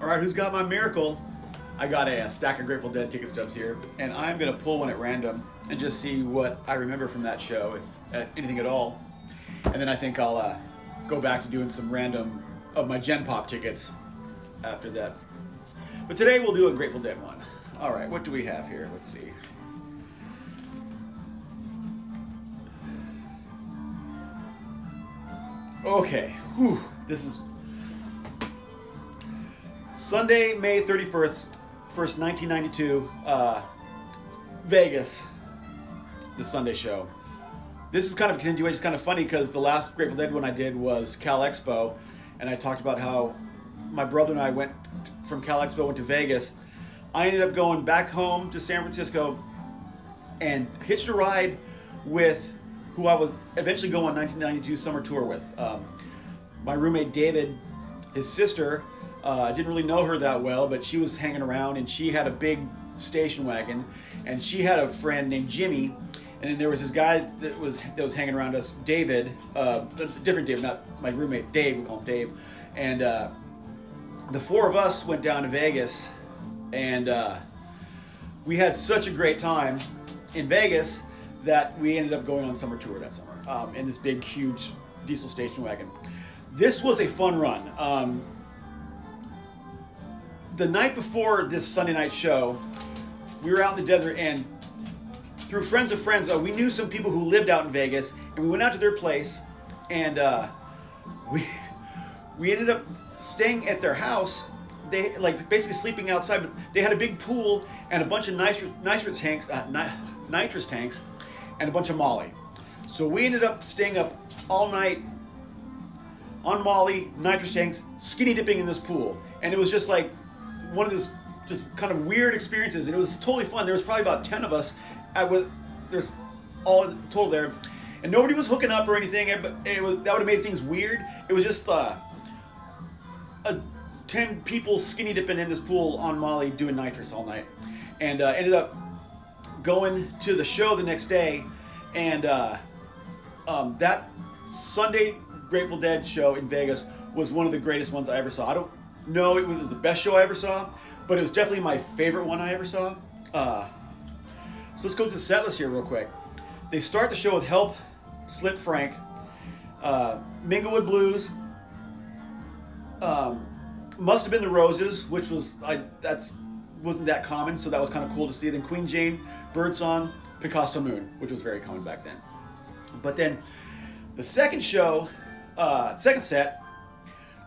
All right, who's got my miracle? I got a stack of Grateful Dead ticket stubs here, and I'm gonna pull one at random and just see what I remember from that show, if anything at all. And then I think I'll go back to doing some random of my Gen Pop tickets after that. But today we'll do a Grateful Dead one. All right, what do we have here? Let's see. Okay, whew, this is Sunday, May 31st, 1992, Vegas, the Sunday show. This is kind of a continuation. It's kind of funny because the last Grateful Dead one I did was Cal Expo, and I talked about how my brother and I went from Cal Expo, went to Vegas. I ended up going back home to San Francisco and hitched a ride with who I was eventually going on 1992 summer tour with. My roommate David, his sister, I didn't really know her that well, but she was hanging around and she had a big station wagon, and she had a friend named Jimmy, and then there was this guy that was hanging around us, David, different David, not my roommate Dave, we call him Dave, and the four of us went down to Vegas, and we had such a great time in Vegas that we ended up going on summer tour that summer in this big, huge diesel station wagon. This was a fun run. The night before this Sunday night show, we were out in the desert, and through friends of friends, we knew some people who lived out in Vegas, and we went out to their place, and we ended up staying at their house. They basically sleeping outside, but they had a big pool and a bunch of nitrous tanks, and a bunch of Molly. So we ended up staying up all night on Molly, nitrous tanks, skinny dipping in this pool, and it was just like one of those just kind of weird experiences, and it was totally fun. There was probably about 10 of us. There's all total there, and nobody was hooking up or anything. But that would have made things weird. It was just 10 people skinny dipping in this pool on Molly doing nitrous all night, and ended up going to the show the next day, and that Sunday Grateful Dead show in Vegas was one of the greatest ones I ever saw. I don't know it was the best show I ever saw, but it was definitely my favorite one I ever saw. So let's go through the set list here real quick. They start the show with Help, Slip Frank, Minglewood Blues, Must Have Been the Roses, which was wasn't that common, so that was kind of cool to see. Then Queen Jane, Birdsong, Picasso Moon, which was very common back then. But then the second show, second set,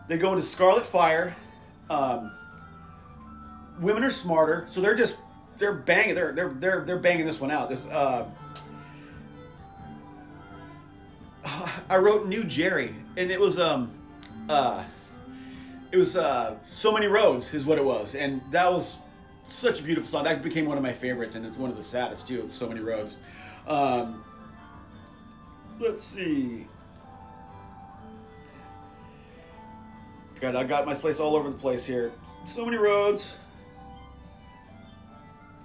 they go into Scarlet Fire, Women Are Smarter. So they're banging they're banging this one out. This I wrote New Jerry, and it was So Many Roads is what it was, and that was such a beautiful song. That became one of my favorites, and it's one of the saddest too. So Many Roads. Let's see. God, I got my place all over the place here. So Many Roads.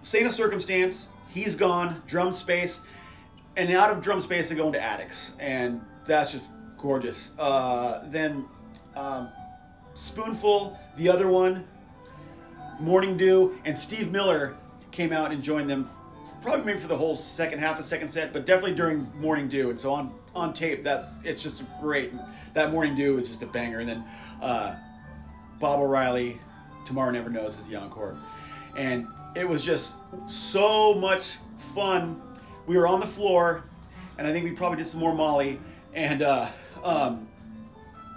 Saint of Circumstance, He's Gone, Drum Space, and out of Drum Space they go into Addicts, and that's just gorgeous. Then Spoonful, the other one, Morning Dew, and Steve Miller came out and joined them, probably maybe for the whole second half of the second set, but definitely during Morning Dew. And so on tape, it's just great. That Morning Dew is just a banger. And then Bob O'Reilly, Tomorrow Never Knows is the encore. And it was just so much fun. We were on the floor, and I think we probably did some more Molly, and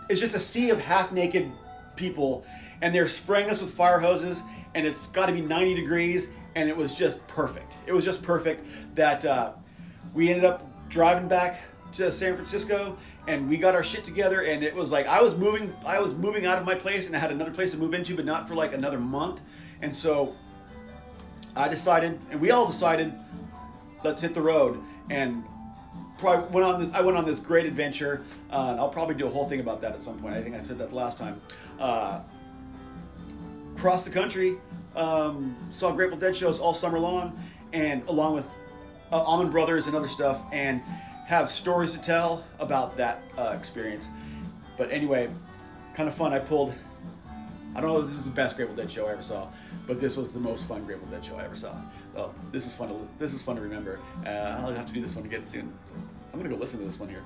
it's just a sea of half-naked people, and they're spraying us with fire hoses, and it's got to be 90 degrees, and it was just perfect. It was just perfect that we ended up driving back to San Francisco, and we got our shit together, and it was like I was moving out of my place, and I had another place to move into, but not for like another month. And so I decided, and we all decided, let's hit the road. And probably I went on this great adventure. I'll probably do a whole thing about that at some point. I think I said that last time. Across the country, saw Grateful Dead shows all summer long, and along with Allman Brothers and other stuff, and have stories to tell about that experience. But anyway, it's kind of fun. I pulled I don't know if this is the best Grateful Dead show I ever saw, but this was the most fun Grateful Dead show I ever saw. So this is fun to remember. I'll have to do this one again soon. I'm gonna go listen to this one here.